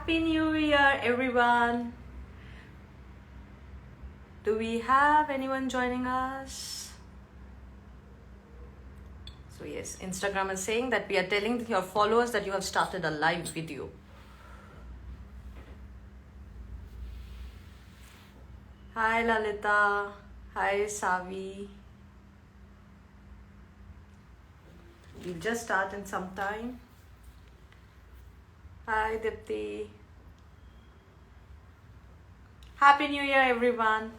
Happy New Year, everyone. Do we have anyone joining us? So yes, Instagram is saying that we are telling your followers that you have started a live video. Hi Lalita. Hi Savi. We'll just start in some time. Hi Dipti. Happy New Year, everyone.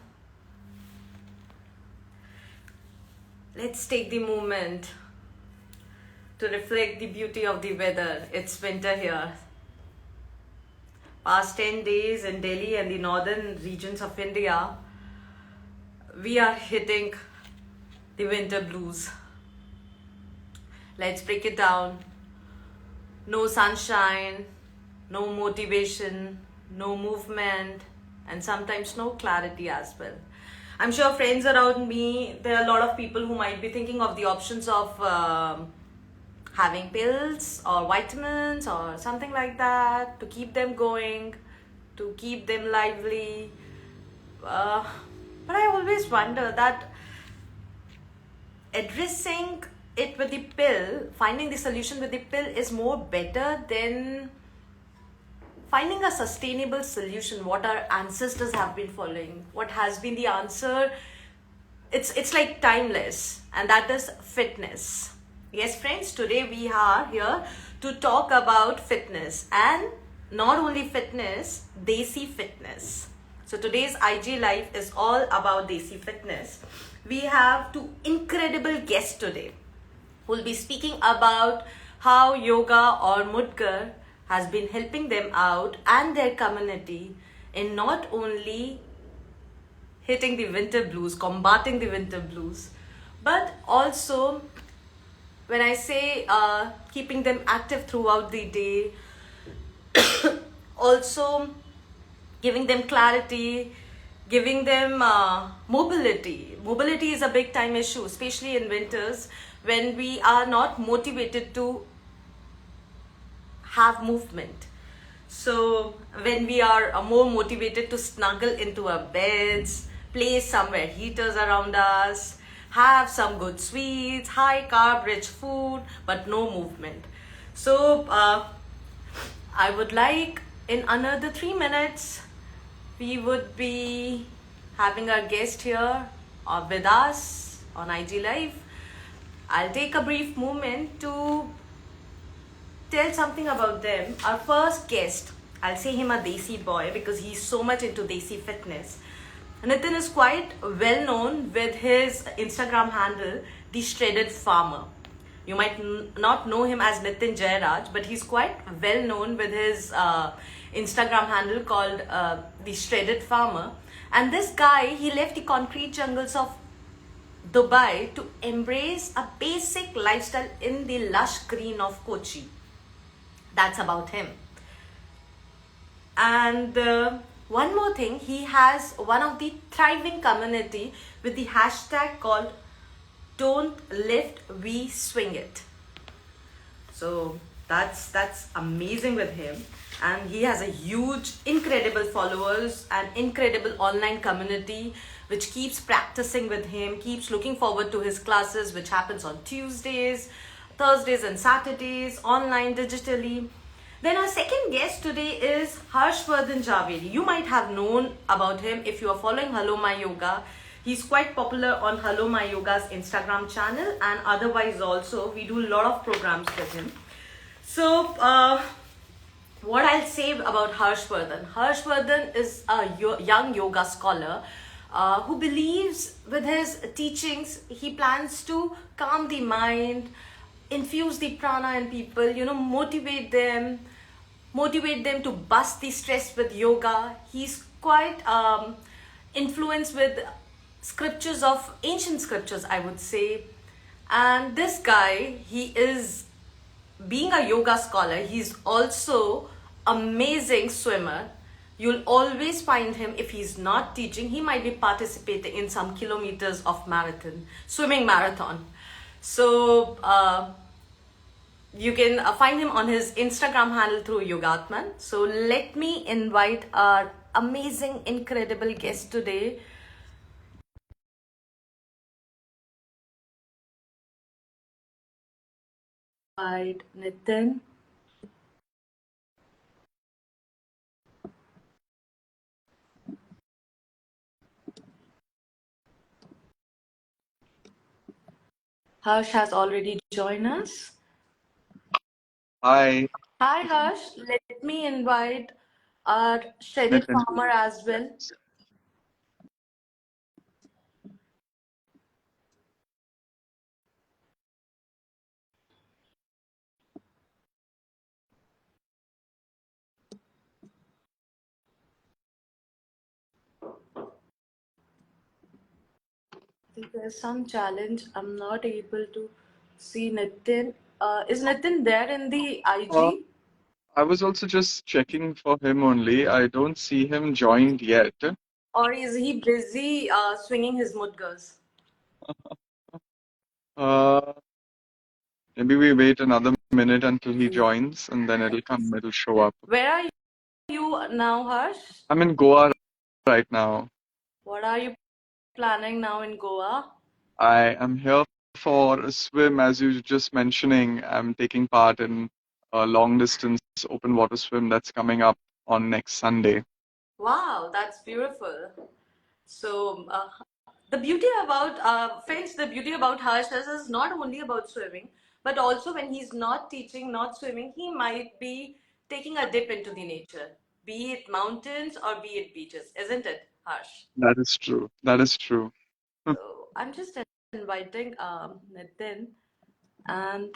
Let's take the moment to reflect the beauty of the weather. It's winter here. Past 10 days in Delhi and the northern regions of India, we are hitting the winter blues. Let's break it down. No sunshine, no motivation, no movement, and sometimes no clarity as well. I'm sure friends around me, there are a lot of people who might be thinking of the options of having pills or vitamins or something like that to keep them going, to keep them lively. But I always wonder that addressing it with the pill, finding the solution with the pill is more better than finding a sustainable solution, what our ancestors have been following, what has been the answer. It's like timeless, and that is fitness. Yes friends, today we are here to talk about fitness, and not only fitness, Desi fitness. So today's IG live is all about Desi fitness. We have two incredible guests today who will be speaking about how yoga or mudgar has been helping them out and their community in not only hitting the winter blues, combating the winter blues, but also, when I say keeping them active throughout the day, also giving them clarity, giving them mobility. Mobility is a big time issue, especially in winters when we are not motivated to have movement. So when we are more motivated to snuggle into our beds, place somewhere heaters around us, have some good sweets, high carb rich food, but no movement. So I would like in another 3 minutes we would be having our guest here with us on IG Live. I'll take a brief moment to tell something about them. Our first guest, I'll say him a Desi boy because he's so much into Desi fitness. Nitin is quite well known with his Instagram handle, The Shredded Farmer. You might not know him as Nitin Jairaj, but he's quite well known with his Instagram handle called The Shredded Farmer. And this guy, he left the concrete jungles of Dubai to embrace a basic lifestyle in the lush green of Kochi. That's about him. And one more thing, he has one of the thriving community with the hashtag called Don't Lift, We Swing It. So that's amazing with him. And he has a huge, incredible followers and incredible online community which keeps practicing with him, keeps looking forward to his classes, which happens on Tuesdays, Thursdays and Saturdays, online, digitally. Then our second guest today is Harshvardhan Javeri. You might have known about him if you are following hellomyyoga. He's quite popular on hellomyyoga's Instagram channel, and otherwise also we do a lot of programs with him. So what I'll say about Harshvardhan. Harshvardhan is a young yoga scholar who believes with his teachings, he plans to calm the mind, infuse the prana in people, motivate them to bust the stress with yoga. He's quite influenced with scriptures of ancient scriptures, I would say. And this guy, he is, being a yoga scholar, he's also amazing swimmer. You'll always find him, if he's not teaching, he might be participating in some kilometers of swimming marathon. So You can find him on his Instagram handle through Yogatman. So let me invite our amazing, incredible guest today. Invite Nitin. Harsh has already joined us. Hi, Hi Harsh, let me invite our shredded Nitin. farmer as well. I think there's some challenge. I'm not able to see Nitin. Is Nitin there in the Uh, IG? I was also just checking for him only. I don't see him joined yet. Or is he busy swinging his mudgas? Uh, Maybe we wait another minute until he joins and then it'll show up. Where are you now, Harsh? I'm in Goa right now. What are you planning now in Goa? I am here for a swim, as you were just mentioning. I'm taking part in a long distance open water swim that's coming up on next Sunday. Wow, that's beautiful. So, the beauty about friends, the beauty about Harsh is not only about swimming, but also when he's not teaching, not swimming, he might be taking a dip into the nature, be it mountains or be it beaches, isn't it, Harsh? That is true. That is true. So I'm just inviting Nitin, and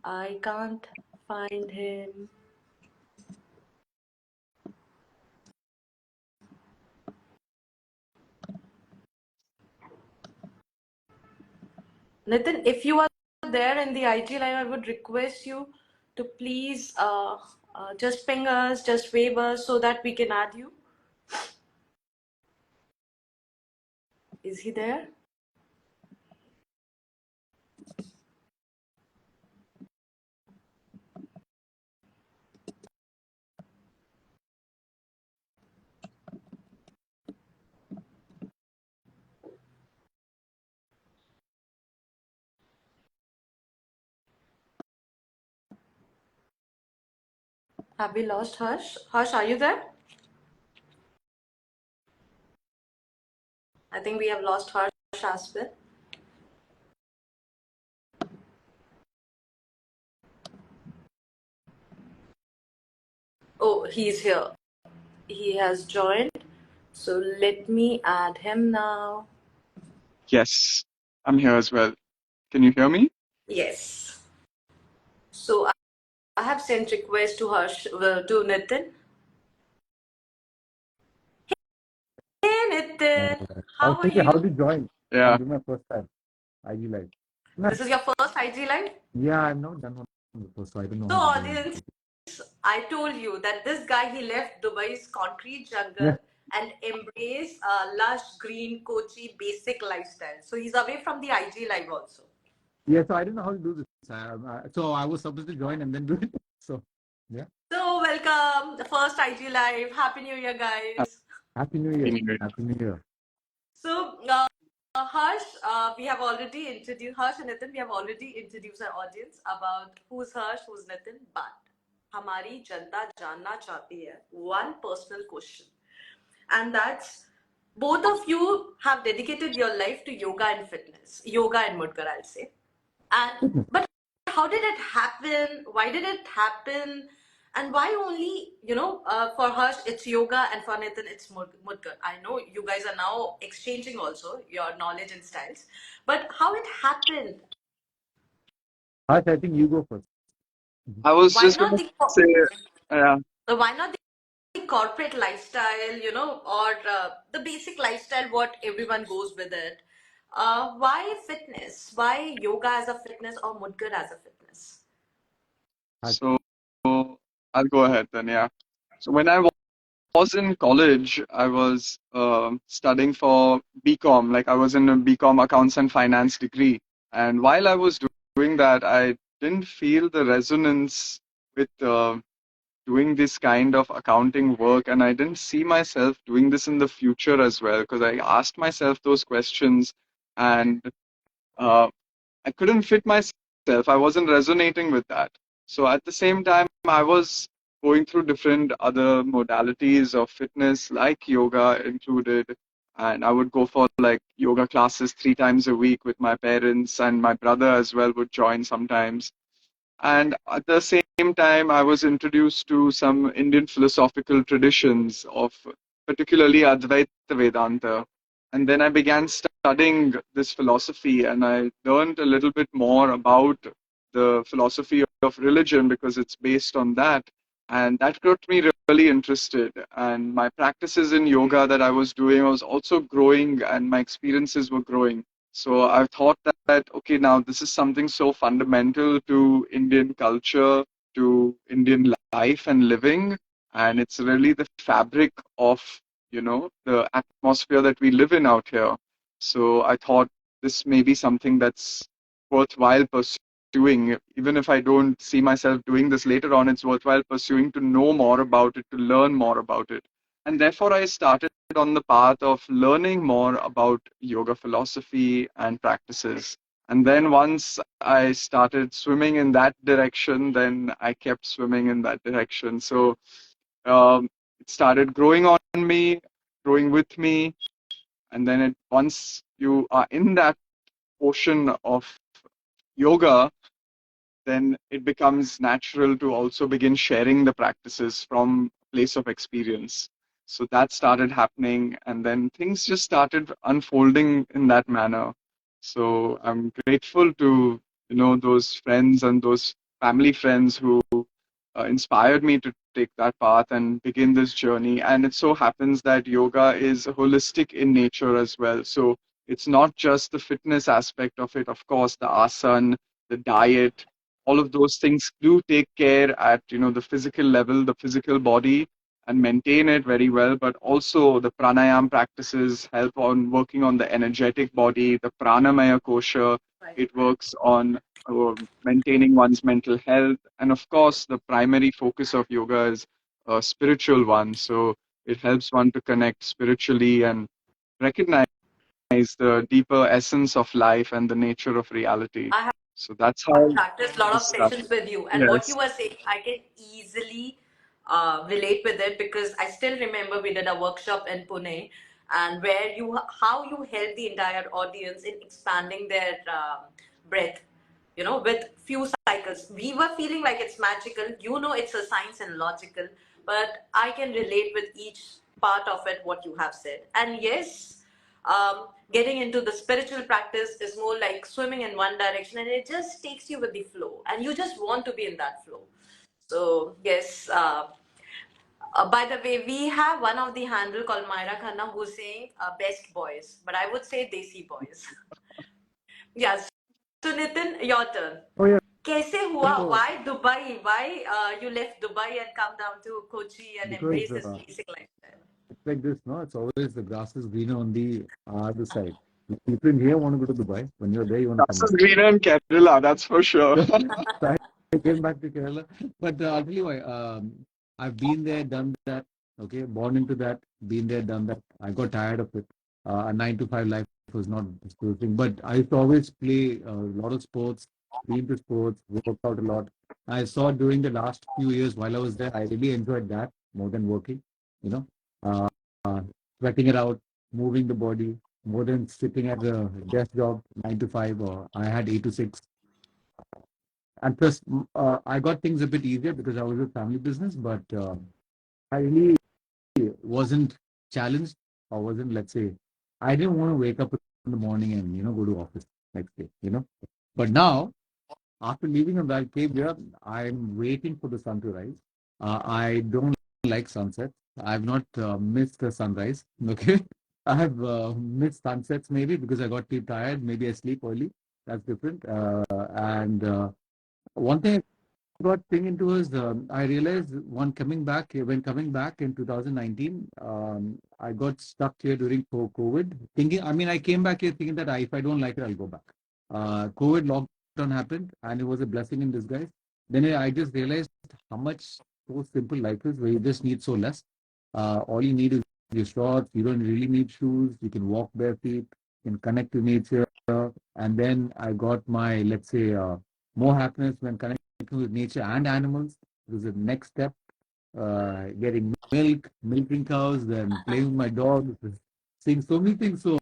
I can't find him. Nitin, if you are there in the IG live, I would request you to please just ping us, just wave us so that we can add you. Is he there? Have we lost Harsh? Harsh, are you there? I think we have lost Harsh as well. Oh, he's here. He has joined. So let me add him now. Yes, I'm here as well. Can you hear me? Yes. So I have sent request to Harsh, to Nitin. Hey Nitin, I was how are thinking how you? to join. Yeah. This is my first time. IG live. This is your first IG live? Yeah, I've not done one before, so I don't know So how to join. audience, I told you that this guy he left Dubai's concrete Yeah, jungle and embraced a lush green Kochi basic lifestyle. So he's away from the IG live also. yeah. So I don't know how to do this. So I was supposed to join and then do it. So yeah. So welcome, the first IG live. Happy New Year, guys. Happy New Happy Year. New Year. Happy New Year. So Harsh, we have already introduced Harsh and Nitin. We have already introduced our audience about who's Harsh, who's Nitin. But हमारी जनता जानना चाहती है one personal question, and that's both of you have dedicated your life to yoga and fitness, yoga and mudgar, I'll say. And but how did it happen? Why did it happen? And why only, for Harsh it's yoga and for Nathan it's mudgar. I know you guys are now exchanging also your knowledge and styles, but how it happened? Harsh, I think you go first. I was Why just not gonna the say, yeah. why not the corporate lifestyle, or the basic lifestyle what everyone goes with it? Why fitness? Why yoga as a fitness or mudgar as a fitness? Harsh. So I'll go ahead then, yeah. So when I was in college, I was studying for BCom, like I was in a BCom accounts and finance degree. And while I was doing that, I didn't feel the resonance with doing this kind of accounting work, and I didn't see myself doing this in the future as well, because I asked myself those questions, and uh, I couldn't fit myself. I wasn't resonating with that. So at the same time, I was going through different other modalities of fitness, like yoga included. And I would go for like yoga classes 3 times a week with my parents, and my brother as well would join sometimes. And at the same time, I was introduced to some Indian philosophical traditions of particularly Advaita Vedanta. And then I began studying this philosophy, and I learned a little bit more about the philosophy of religion because it's based on that. And that got me really interested. And my practices in yoga that I was doing was also growing, and my experiences were growing. So I thought that, okay, now this is something so fundamental to Indian culture, to Indian life and living, and it's really the fabric of, the atmosphere that we live in out here. So I thought this may be something that's worthwhile pursuing. Even if I don't see myself doing this later on, it's worthwhile pursuing to know more about it, to learn more about it. And therefore, I started on the path of learning more about yoga philosophy and practices. And then once I started swimming in that direction, then I kept swimming in that direction. So it started growing on me, growing with me. And then once you are in that ocean of yoga, then it becomes natural to also begin sharing the practices from a place of experience. So that started happening, and then things just started unfolding in that manner. So I'm grateful to, those friends and those family friends who inspired me to take that path and begin this journey. And it so happens that yoga is holistic in nature as well. So it's not just the fitness aspect of it, of course, the asana, the diet, all of those things do take care at the physical level, the physical body, and maintain it very well. But also the pranayam practices help on working on the energetic body, the pranamaya kosha. It works on maintaining one's mental health, and of course the primary focus of yoga is a spiritual one. So it helps one to connect spiritually and recognize the deeper essence of life and the nature of reality. I So that's have how practiced a lot this of started. sessions with you, and what Yes. you were saying, I can easily relate with it because I still remember we did a workshop in Pune, and where how you helped the entire audience in expanding their breath. With few cycles, we were feeling like it's magical. It's a science and logical, but I can relate with each part of it what you have said. And yes, getting into the spiritual practice is more like swimming in one direction, and it just takes you with the flow, and you just want to be in that flow. So yes, by the way, we have one of the handle called Myra Khanna who's saying best boys, but I would say Desi boys. Yes. So Nitin, your turn. Oh yeah. Kaise hua? So Why Dubai? Why you left Dubai and come down to Kochi and because embrace this basic lifestyle? it's like this, no? It's always the grass is greener on the other side. People in here want to go to Dubai. When you're there, you want to come Grass back. is greener in Kerala, that's for sure. So I came back to Kerala. But I'll tell you why. I've been there, done that. Okay, born into that, been there, done that. I got tired of it. A 9 to 5 life was not the thing. But I used to always play a lot of sports, be into sports, worked out a lot. I saw during the last few years while I was there, I really enjoyed that more than working. You know, uh, uh, sweating it out, moving the body more than sitting at a desk job 9 to 5, or I had 8 to 6. And plus, I got things a bit easier because I was a family business, but I really wasn't challenged, or wasn't, let's say, I didn't want to wake up in the morning and, go to office next day. But now, after leaving a bad cave here, I'm waiting for the sun to rise. I don't like sunsets. I've not missed the sunrise. Okay. I have missed sunsets maybe because I got too tired. Maybe I sleep early. That's different. And one thing got thing into was I realized when coming back in 2019, I got stuck here during COVID. Thinking, I mean, I came back here thinking that if I don't like it, I'll go back. COVID lockdown happened, and it was a blessing in disguise. Then I just realized how much so simple life is, where you just need so less. All you need is your shorts. You don't really need shoes. You can walk bare feet. You can connect to nature. And then I got my, let's say, more happiness when connecting with nature and animals. It was the next step. Getting milk, milking cows, then playing with my dog, seeing so many things. So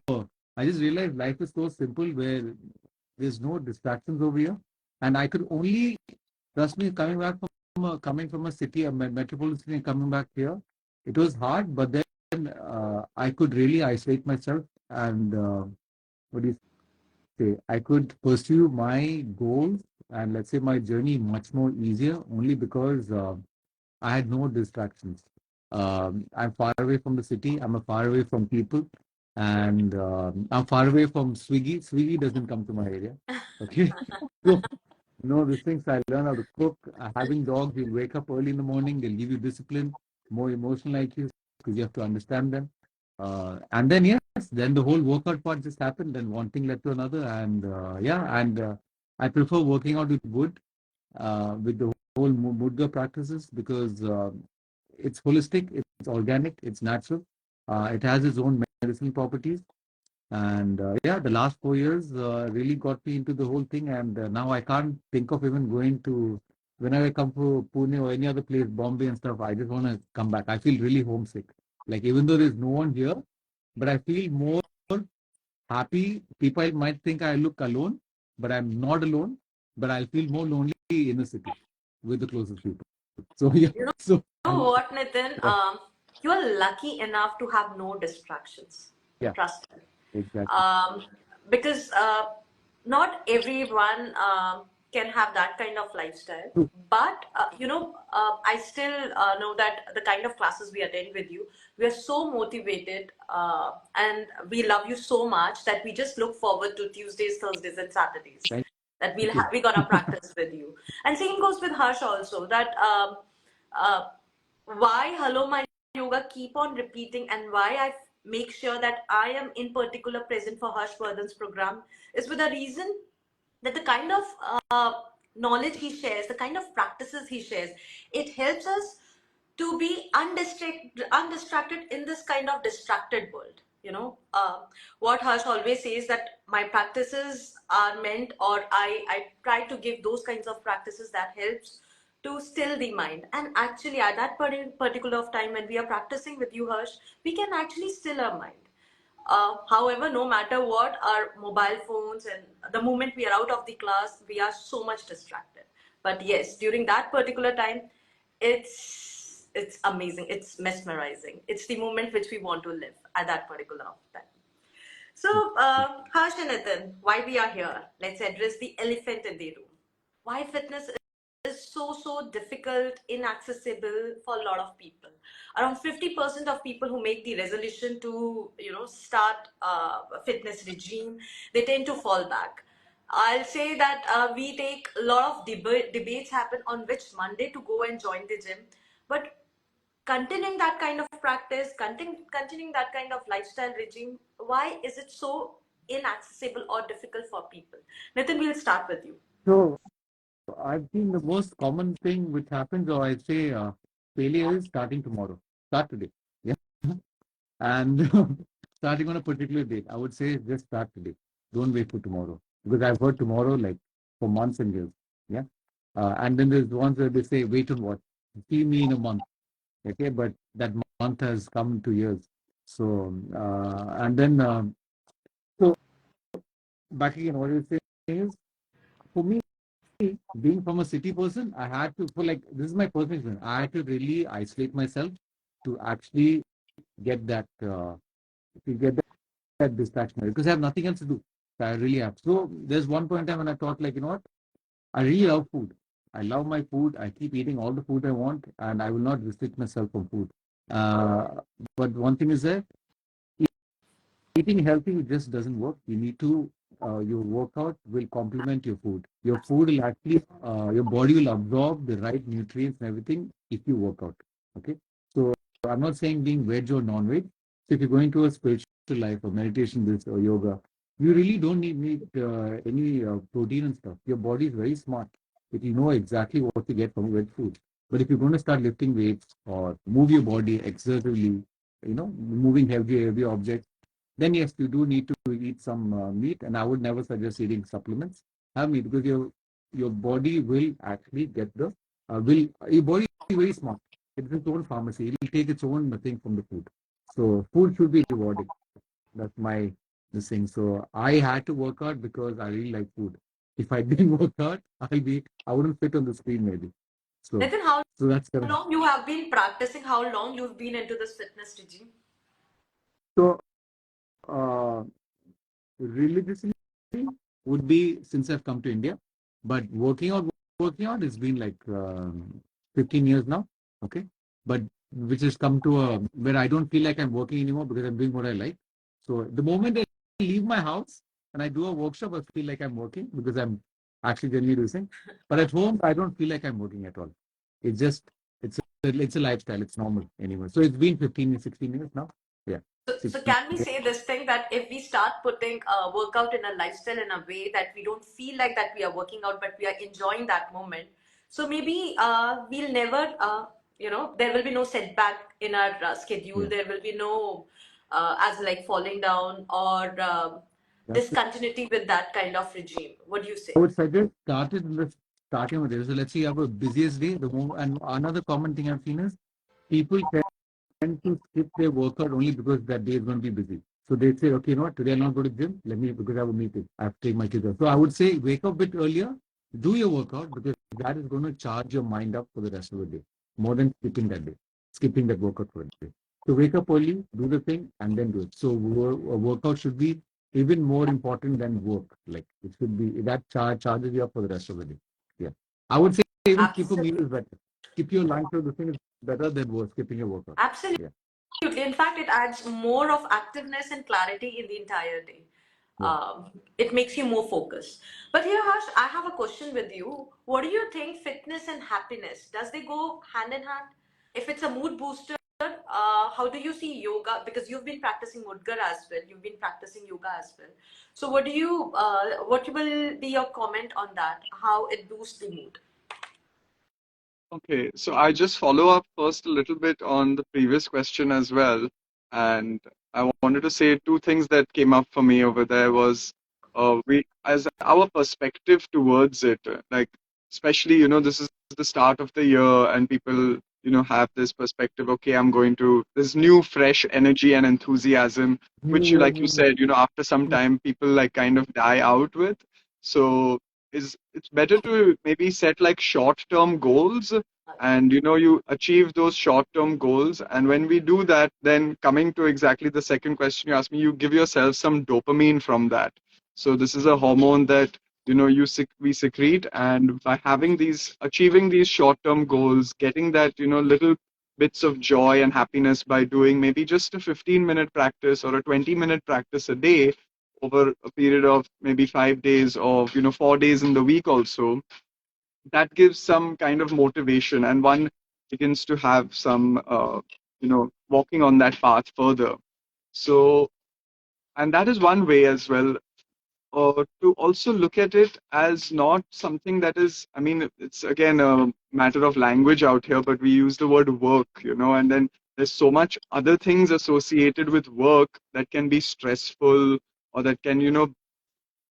I just realized life is so simple where there's no distractions over here. And I could only, trust me, coming from a city, a metropolitan city, and coming back here, it was hard. But then I could really isolate myself, and what do you say? I could pursue my goals and, let's say, my journey much more easier, only because I had no distractions. I'm far away from the city. I'm far away from people, and I'm far away from Swiggy. Swiggy doesn't come to my area. Okay, so these things I learn how to cook. Having dogs, you'll wake up early in the morning. They'll give you discipline, more emotional IQs, because you have to understand them. And then yes, then the whole workout part just happened. Then one thing led to another, and yeah, and I prefer working out with the whole mudra practices, because it's holistic, it's organic, it's natural. It has its own medicinal properties. And yeah, the last 4 years really got me into the whole thing. And now I can't think of even going to, whenever I come to Pune or any other place, Bombay and stuff, I just want to come back. I feel really homesick. Like, even though there's no one here, but I feel more happy. People might think I look alone, but I'm not alone. But I'll feel more lonely in the city with the closest people. So yeah, You so know what, Nitin? yeah, You are lucky enough to have no distractions. yeah, Trust me. exactly. um, because not everyone can have that kind of lifestyle. True. But I still know that the kind of classes we attend with you, we are so motivated, and we love you so much that we just look forward to Tuesdays, Thursdays, and Saturdays Thank that you. we're gonna practice with you. And same goes with Harsh also. That uh, why Hello My Yoga keep on repeating, and why I make sure that I am in particular present for Harshvardhan's program is with a reason that the kind of knowledge he shares, the kind of practices he shares, it helps us to be undistracted in this kind of distracted world. What Harsh always says, that my practices are meant, or I try to give those kinds of practices that helps to still the mind. And actually, at that particular of time when we are practicing with you, Harsh, we can actually still our mind. However, no matter what, our mobile phones, and the moment we are out of the class, we are so much distracted. But yes, during that particular time, it's amazing. It's mesmerizing. It's the moment which we want to live at that particular time. So, Harsh and Nitin, why we are here? Let's address the elephant in the room. Why fitness is so difficult, inaccessible for a lot of people. Around 50% of people who make the resolution to start a fitness regime, they tend to fall back. I'll say that we take a lot of debates happen on which Monday to go and join the gym, but continuing that kind of practice, continuing that kind of lifestyle regime, why is it so inaccessible or difficult for people? Nitin, we'll start with you. So I've seen the most common thing which happens, or I'd say failure is starting tomorrow. Start today. Yeah. And starting on a particular date. I would say just start today. Don't wait for tomorrow. Because I've heard tomorrow like for months and years. Yeah. And then there's ones where they say, wait and watch. See me in a month. Okay. But that month has come to years. So, and then, so back again, what you're saying is, for me, being from a city person, I had to, for like, this is my personal experience. I had to really isolate myself to actually get that distraction because I have nothing else to do. So I really have. So there's one point in time when I thought, like, you know what? I really love food. I love my food. I keep eating all the food I want, and I will not restrict myself from food. Uh, but one thing is that eating healthy just doesn't work. You need to, your workout will complement your food. Your food will actually, your body will absorb the right nutrients and everything if you work out. Okay. So I'm not saying being veg or non-veg. So if you're going to a spiritual life or meditation, this or yoga, You really don't need any protein and stuff. Your body is very smart. It you know exactly what to get from with food. But if you're going to start lifting weights or move your body exertively, moving heavy objects, then yes, you do need to eat some meat. And I would never suggest eating supplements. Have meat because your body will actually get the will your body is very smart. It's its own pharmacy. It will take its own thing from the food. So food should be rewarding. That's my this thing. So I had to work out because I really like food. If I didn't work out, I wouldn't fit on the screen maybe. So Nitin, how so that's long you have been practicing? How long you've been into this fitness regime? so uh religiously would be since I've come to India, but working out has been like 15 years now. Okay, but which has come to a where I don't feel like I'm working anymore because I'm doing what I like. So the moment I leave my house and I do a workshop, I feel like I'm working because I'm actually genuinely doing. But at home, I don't feel like I'm working at all. It's just it's a lifestyle. It's normal anyway. So it's been 15, 16 years now. Yeah, So 16. can we say this thing that if we start putting a workout in a lifestyle in a way that we don't feel like that we are working out, but we are enjoying that moment, so maybe we'll never, there will be no setback in our schedule. Yeah. There will be no, as like falling down or That's discontinuity with that kind of regime. What do you I say? would suggest starting with this. So let's say you have a busiest day. And another common thing I've seen is people tend to skip their workout only because that day is going to be busy. So they say, okay, you know what, today I'm not going to gym. Let me because I have a meeting. I have to take my kids out. So I would say wake up a bit earlier, do your workout because that is going to charge your mind up for the rest of the day more than skipping that workout for a day. So wake up early, do the thing, and then do it. So a workout should be even more important than work. Like it should be that charges you up for the rest of the day. Yeah, I would say even skip a meal Absolutely. is better. Skip your lunch or the thing is better than skipping your workout. Absolutely. Yeah, In fact, it adds more of activeness and clarity in the entire day. yeah. It makes you more focused. But here, Harsh, I have a question with you. What do you think fitness and happiness, does they go hand in hand? If it's a mood booster, how do you see yoga? Because you've been practicing Mudgar as well. You've been practicing yoga as well. So what will be your comment on that? How it boosts the mood? Okay, so I just follow up first a little bit on the previous question as well. And I wanted to say two things that came up for me over there was we as our perspective towards it, like especially, this is the start of the year and people, have this perspective, okay, I'm going to this new fresh energy and enthusiasm, New which year, like you new me. said, after some time people like kind of die out with. So is it's better to maybe set like short-term goals and you achieve those short-term goals, and when we do that, then coming to exactly the second question you asked me, you give yourself some dopamine from that. So this is a hormone that we secrete, and by having these achieving these short-term goals, getting that little bits of joy and happiness by doing maybe just a 15-minute practice or a 20-minute practice a day over a period of maybe 5 days or 4 days in the week also, that gives some kind of motivation, and one begins to have some walking on that path further. So, and that is one way as well, to also look at it as not something that is, I mean, it's again a matter of language out here, but we use the word work, and then there's so much other things associated with work that can be stressful, or that can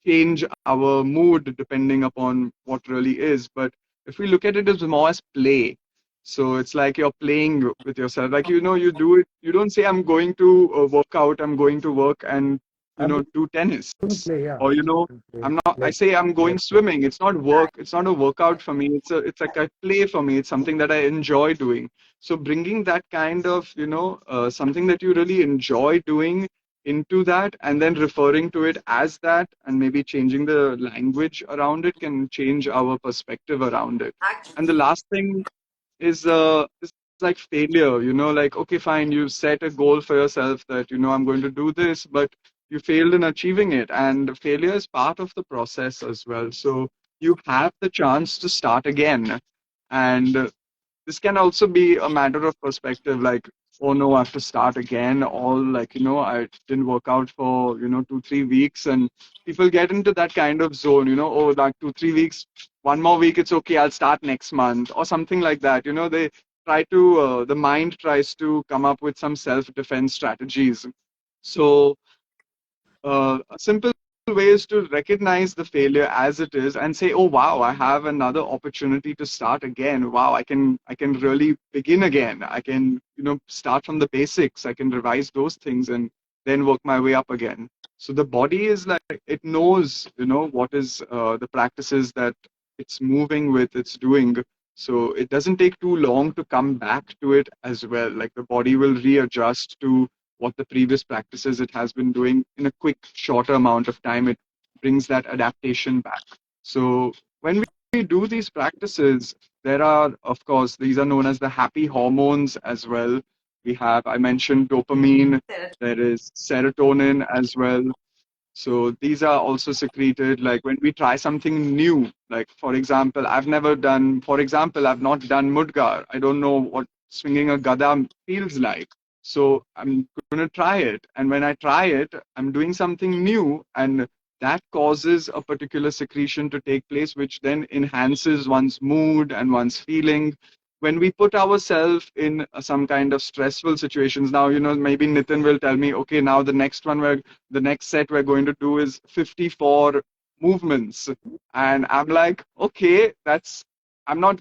change our mood depending upon what really is. But if we look at it as more as play, so it's like you're playing with yourself. Like, you do it, you don't say, I'm going to work out, I'm going to work and, I'm do tennis. going to play, yeah. Or, Play, I'm not, I play, say I'm play. going swimming. It's not work. It's not a workout for me. It's like a play for me. It's something that I enjoy doing. So bringing that kind of, something that you really enjoy doing into that and then referring to it as that and maybe changing the language around it can change our perspective around it. And the Actually, last thing is like failure, like, okay, fine, you set a goal for yourself that I'm going to do this, but you failed in achieving it, and failure is part of the process as well. So you have the chance to start again. And this can also be a matter of perspective. Like, oh no, I have to start again. All like, I didn't work out for, 2, 3 weeks. And people get into that kind of zone, oh, like 2, 3 weeks, one more week, it's okay, I'll start next month or something like that. They try to, the mind tries to come up with some self defense strategies. So, a simple way is to recognize the failure as it is and say, oh wow, I have another opportunity to start again. Wow, I can really begin again. I can, start from the basics. I can revise those things and then work my way up again. So the body is like, it knows, what is the practices that it's moving with, it's doing. So it doesn't take too long to come back to it as well. Like the body will readjust to what the previous practices it has been doing in a quick, shorter amount of time. It brings that adaptation back. So when we do these practices, there are, of course, these are known as the happy hormones as well. We have, I mentioned dopamine, there is serotonin as well. So these are also secreted like when we try something new. Like for example, I've not done Mudgar. I don't know what swinging a gada feels like. So I'm going to try it. And when I try it, I'm doing something new. And that causes a particular secretion to take place, which then enhances one's mood and one's feeling. When we put ourselves in some kind of stressful situations, now, maybe Nitin will tell me, okay, now the next set we're going to do is 54 movements. And I'm like, okay,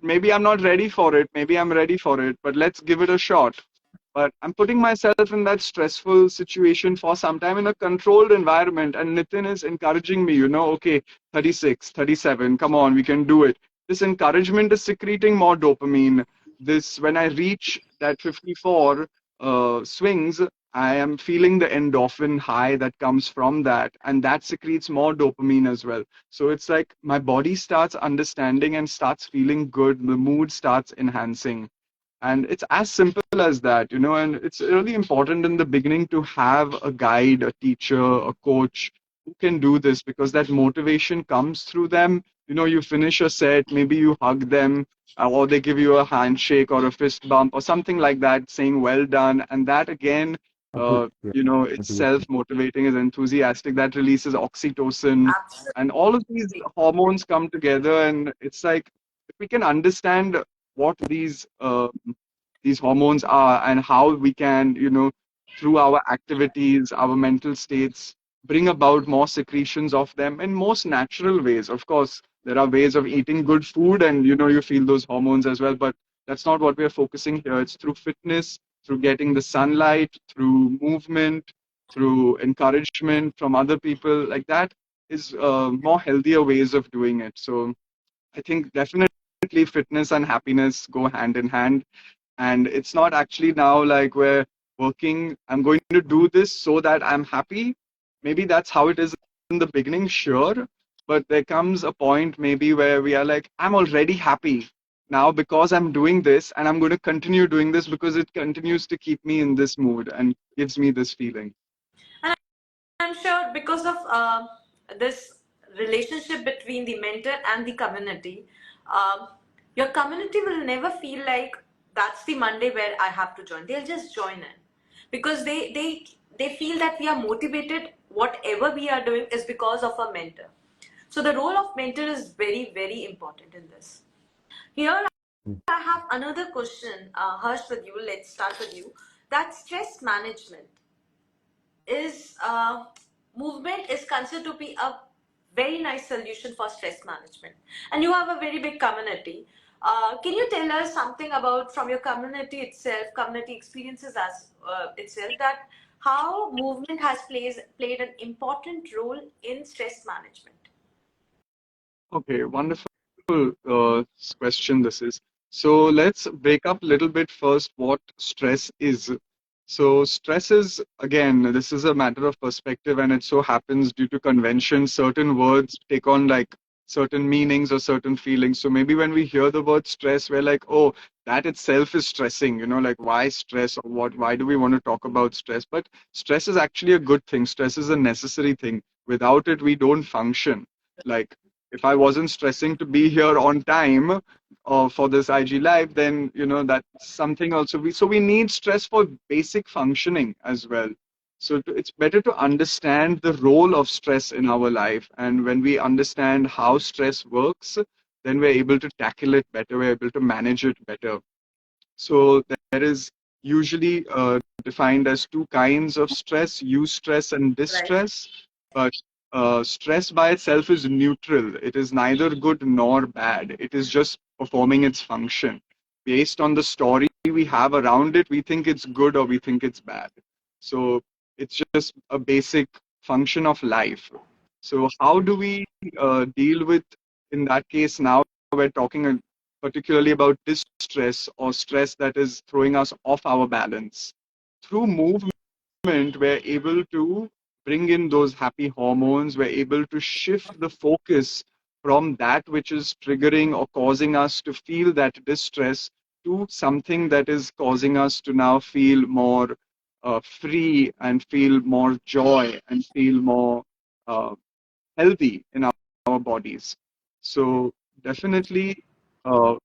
maybe I'm not ready for it. Maybe I'm ready for it, but let's give it a shot. But I'm putting myself in that stressful situation for some time in a controlled environment. And Nitin is encouraging me, okay, 36, 37, come on, we can do it. This encouragement is secreting more dopamine. When I reach that 54 swings, I am feeling the endorphin high that comes from that, and that secretes more dopamine as well. So it's like my body starts understanding and starts feeling good, the mood starts enhancing. And it's as simple as that, and it's really important in the beginning to have a guide, a teacher, a coach who can do this because that motivation comes through them. You finish a set, maybe you hug them, or they give you a handshake or a fist bump or something like that, saying well done. And that again, Yeah, it's motivation. self-motivating, is enthusiastic, that releases oxytocin, and all of these Absolutely. hormones come together. And it's like, if we can understand what these hormones are and how we can, through our activities, our mental states, bring about more secretions of them in most natural ways. Of course, there are ways of eating good food and, you feel those hormones as well, but that's not what we're focusing here. It's through fitness, through getting the sunlight, through movement, through encouragement from other people. Like that is more healthier ways of doing it. So I think definitely fitness and happiness go hand in hand. And it's not actually now like we're working, I'm going to do this so that I'm happy. Maybe that's how it is in the beginning, sure. But there comes a point maybe where we are like, I'm already happy now because I'm doing this, and I'm going to continue doing this because it continues to keep me in this mood and gives me this feeling. And I'm sure because of this relationship between the mentor and the community, um, your community will never feel like that's the Monday where I have to join. They'll just join in because they feel that we are motivated. Whatever we are doing is because of a mentor. So the role of mentor is very very important in this. Here I have another question, Harsh, with you. Let's start with you. That stress management is movement is considered to be a very nice solution for stress management, and you have a very big community. Can you tell us something about from your community itself, community experiences as itself, that how movement has played an important role in stress management? Okay, wonderful question this is. So let's break up a little bit first what stress is. So stress is, again, this is a matter of perspective, and it so happens due to convention, certain words take on like certain meanings or certain feelings. So maybe when we hear the word stress, we're like, oh, that itself is stressing, like why stress, or why do we want to talk about stress? But stress is actually a good thing. Stress is a necessary thing. Without it, we don't function. Like If I wasn't stressing to be here on time for this IG live, then that's something also. We need stress for basic functioning as well. So it's better to understand the role of stress in our life, and when we understand how stress works, then we're able to tackle it better. We're able to manage it better. So there is usually defined as two kinds of stress: eustress and Right. distress. But stress by itself is neutral. It is neither good nor bad. It is just performing its function. Based on the story we have around it, we think it's good or we think it's bad. So it's just a basic function of life. So how do we deal with, in that case, now we're talking particularly about distress or stress that is throwing us off our balance. Through movement, we're able to bring in those happy hormones, we're able to shift the focus from that which is triggering or causing us to feel that distress to something that is causing us to now feel more free and feel more joy and feel more uh, healthy in our bodies. So definitely, uh,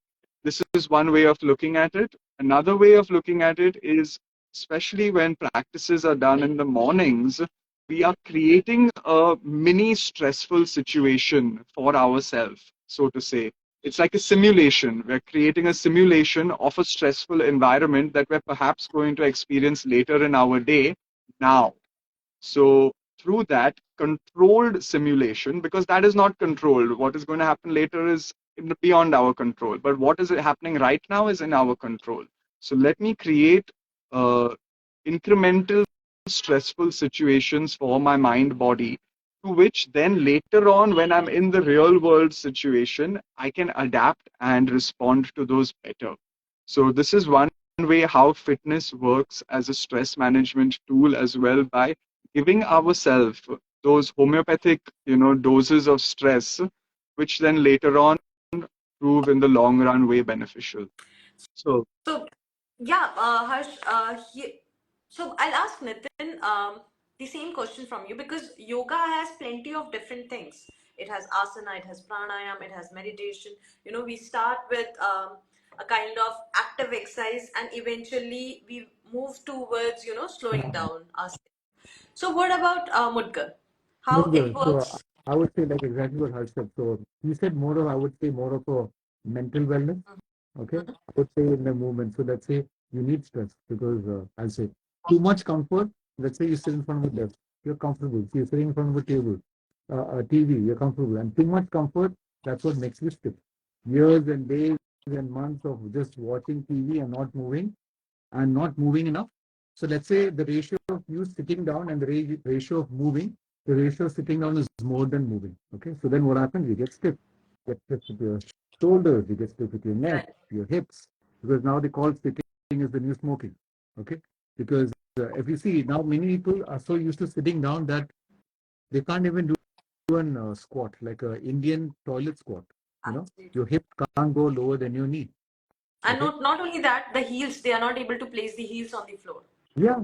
this is one way of looking at it. Another way of looking at it is, especially when practices are done in the mornings, we are creating a mini stressful situation for ourselves, so to say. It's like a simulation. We're creating a simulation of a stressful environment that we're perhaps going to experience later in our day now. So through that controlled simulation, because that is not controlled, what is going to happen later is beyond our control. But what is happening right now is in our control. So let me create incremental stressful situations for my mind body, to which then later on, when I'm in the real world situation, I can adapt and respond to those better. So this is one way how fitness works as a stress management tool as well, by giving ourselves those homeopathic, doses of stress, which then later on prove in the long run way beneficial. So So, yeah, Harsh, so I'll ask Nitin the same question from you, because yoga has plenty of different things. It has asana, it has pranayam, it has meditation. We start with a kind of active exercise, and eventually we move towards, slowing down us. So, what about Mudgar? That's How it good. So works? I would say like exactly what Harsh said. So you said more of, I would say more of a mental wellness. Okay. I would say in the movement. So let's say you need stress because I'll say too much comfort. Let's say you sit in front of a desk, you're comfortable. So you're sitting in front of a table, a TV, you're comfortable. And too much comfort, that's what makes you stiff. Years and days and months of just watching TV and not moving enough. So let's say the ratio of you sitting down and the ratio of moving, the ratio of sitting down is more than moving. Okay. So then what happens? You get stiff. You get stiff with your shoulders, you get stiff with your neck, Right. your hips, because now they call sitting is the new smoking. Okay. Because if you see now, many people are so used to sitting down that they can't even do an squat, like a Indian toilet squat. You know, Absolutely. your hip can't go lower than your knee. And Okay. not only that, the heels, they are not able to place the heels on the floor. Yeah,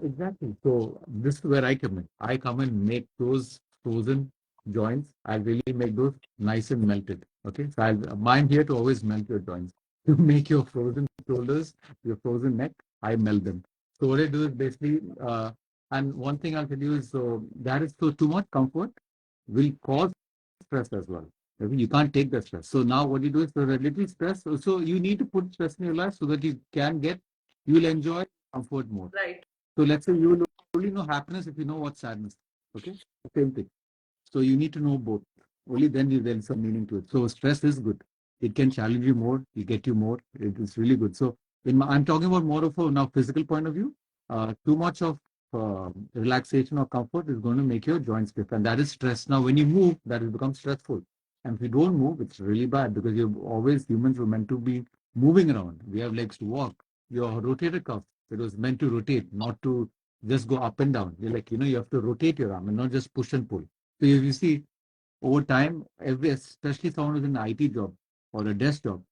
exactly. So this is where I come in. I come and make those frozen joints. I really make those nice and melted. Okay, so I'm here to always melt your joints. To make your frozen shoulders, your frozen neck, I melt them. So what I do is basically, and one thing I'll tell you is, so that is so too much comfort will cause stress as well. Okay, you can't take the stress. So now what you do is the little stress. So you need to put stress in your life so that you'll enjoy comfort more. Right. So let's say you will only know happiness if you know what sadness. Okay, same thing. So you need to know both. Only then you then some meaning to it. So stress is good. It can challenge you more. It get you more. It is really good. So I'm talking about more of a now physical point of view. Too much of relaxation or comfort is going to make your joints stiff, and that is stress. Now, when you move, that will become stressful. And if you don't move, it's really bad because you're always humans were meant to be moving around. We have legs to walk. Your rotator cuff, it was meant to rotate, not to just go up and down. You're like, you have to rotate your arm and not just push and pull. So if you see over time, especially someone who's in an IT job or a desk job,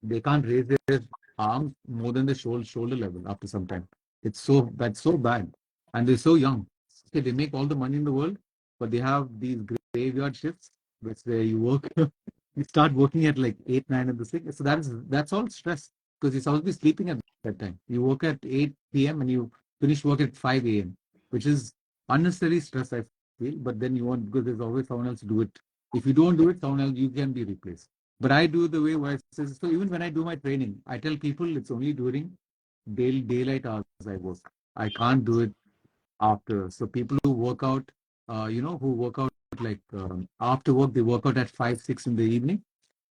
they can't raise their arms more than the shoulder level after some time. That's so bad, and they're so young. Okay, they make all the money in the world, but they have these graveyard shifts. which where you work, you start working at like 8, 9 in the six. So that's all stress because you're supposed to be sleeping at that time. You work at 8 p.m. and you finish work at 5 a.m., which is unnecessary stress, I feel. But then you want because there's always someone else to do it. If you don't do it, someone else you can be replaced. But I do the way where it says so. Even when I do my training, I tell people it's only during daylight hours I work. I can't do it after. So people who work out, who work out like after work, they work out at 5, 6 in the evening.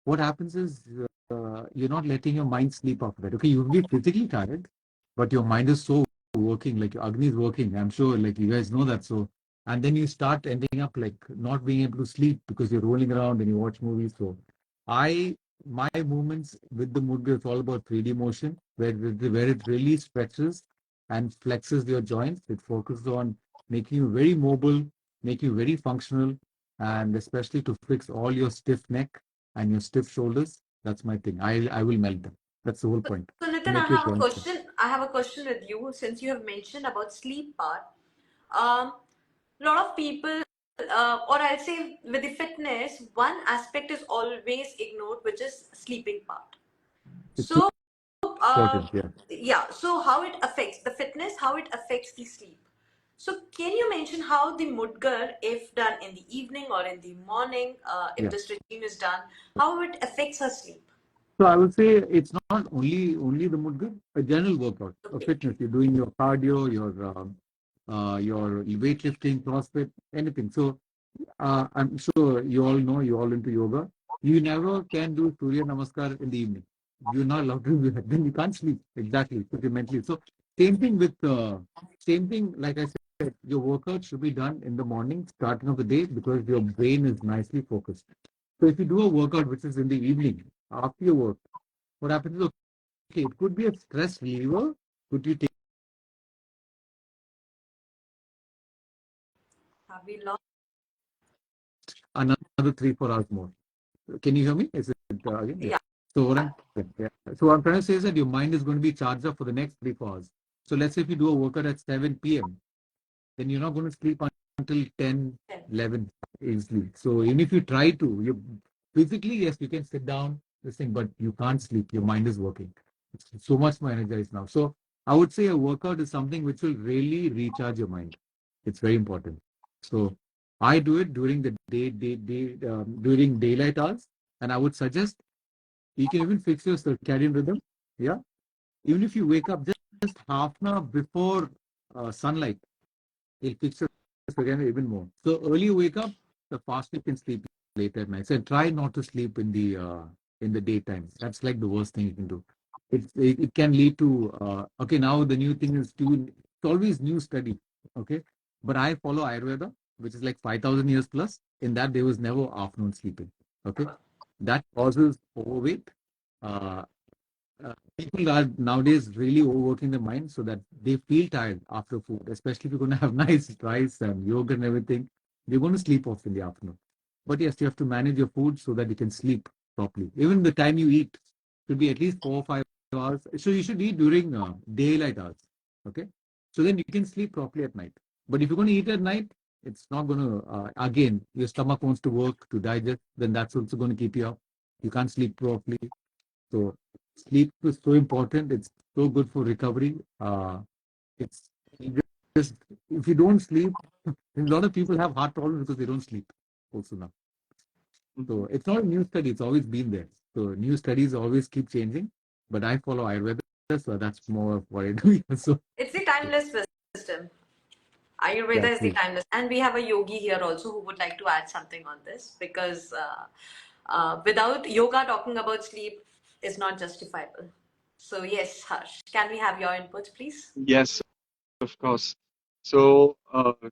What happens is you're not letting your mind sleep after that. Okay, you'll be physically tired, but your mind is so working, like your Agni is working. I'm sure, like you guys know that. So, and then you start ending up like not being able to sleep because you're rolling around and you watch movies. So, my movements with the Mudra is all about 3D motion, where it really stretches and flexes your joints. It focuses on making you very mobile, make you very functional, and especially to fix all your stiff neck and your stiff shoulders. That's my thing. I will melt them. That's the whole point. So To Nitin, I make your have a joints firm. question. I have a question with you since you have mentioned about sleep part. A lot of people, or I'll say with the fitness, one aspect is always ignored, which is sleeping part. It's too So, important. Yeah. yeah. So how it affects the fitness, how it affects the sleep. So can you mention how the mudgar, if done in the evening or in the morning, if Yeah. this regime is done, how it affects her sleep? So I would say it's not only the mudra, a general workout, a Okay. fitness. You're doing your cardio, your weightlifting, CrossFit, anything. So I'm sure you all know you're all into yoga. You never can do Surya Namaskar in the evening. You're not allowed to do that. Then you can't sleep. Exactly. Because mentally. So same thing. Like I said, your workout should be done in the morning, starting of the day, because your brain is nicely focused. So if you do a workout which is in the evening after your work, what happens is okay, it could be a stress reliever. Could you take Have we lost? another 3, 4 hours more? Can you hear me? Is it again? Yeah. Yeah. So so what I'm trying to say is that your mind is going to be charged up for the next 3, 4 hours. So let's say if you do a workout at 7 p.m., then you're not going to sleep until 10, 11 easily. So even if you try to, you physically, yes, you can sit down, this thing, but you can't sleep. Your mind is working. It's so much more energized now. So I would say a workout is something which will really recharge your mind. It's very important. So I do it during the during daylight hours, and I would suggest you can even fix your circadian rhythm. Yeah, even if you wake up just half an hour before sunlight, it'll fix your circadian even more. So early you wake up, the faster you can sleep late at night. So try not to sleep in the daytime. That's like the worst thing you can do. It can lead to okay. Now the new thing is to it's always new study. Okay, but I follow Ayurveda, which is like 5,000 years plus. In that there was never afternoon sleeping. Okay, that causes overweight. Uh, People are nowadays really overworking the mind so that they feel tired after food, especially if you're going to have nice rice and yogurt and everything. You're going to sleep off in the afternoon. But yes, you have to manage your food so that you can sleep properly. Even the time you eat should be at least 4 or 5 hours. So you should eat during daylight hours. Okay. So then you can sleep properly at night. But if you're going to eat at night, it's not going to, again, your stomach wants to work to digest, then that's also going to keep you up. You can't sleep properly. So sleep is so important. It's so good for recovery. It's just if you don't sleep, a lot of people have heart problems because they don't sleep. Also now, so Mhm. it's not a new study. It's always been there. So new studies always keep changing. But I follow Ayurveda, so that's more of what I do. So It's the timeless wisdom. Ayurveda yeah, is the true. timeless, and we have a yogi here also who would like to add something on this because without yoga, talking about sleep is not justifiable. So yes, Harsh, can we have your input, please? Yes, of course. So,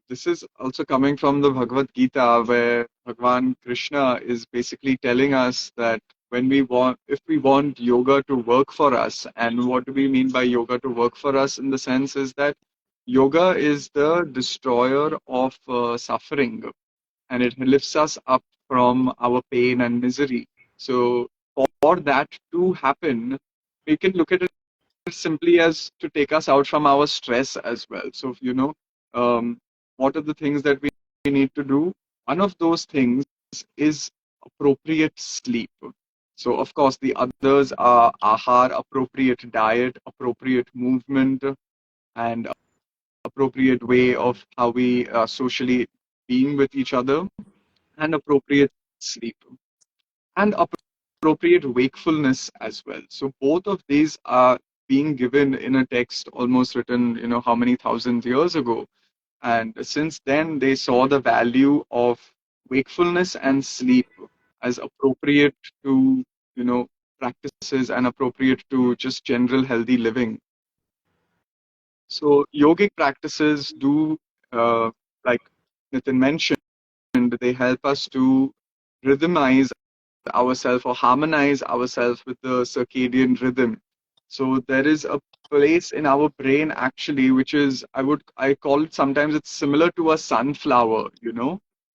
this is also coming from the Bhagavad Gita, where Bhagwan Krishna is basically telling us that if we want yoga to work for us, and what do we mean by yoga to work for us in the sense is that yoga is the destroyer of suffering, and it lifts us up from our pain and misery. So, for that to happen, we can look at it simply as to take us out from our stress as well. So, um, what are the things that we need to do? One of those things is appropriate sleep. So, of course, the others are ahar, appropriate diet, appropriate movement, and appropriate way of how we socially being with each other, and appropriate sleep, and appropriate wakefulness as well. So, both of these are being given in a text almost written, how many thousand years ago. And since then, they saw the value of wakefulness and sleep as appropriate to, practices and appropriate to just general healthy living. So, yogic practices do, like Nitin mentioned, they help us to rhythmize ourselves or harmonize ourselves with the circadian rhythm. So there is a place in our brain actually, which is I call it sometimes it's similar to a sunflower.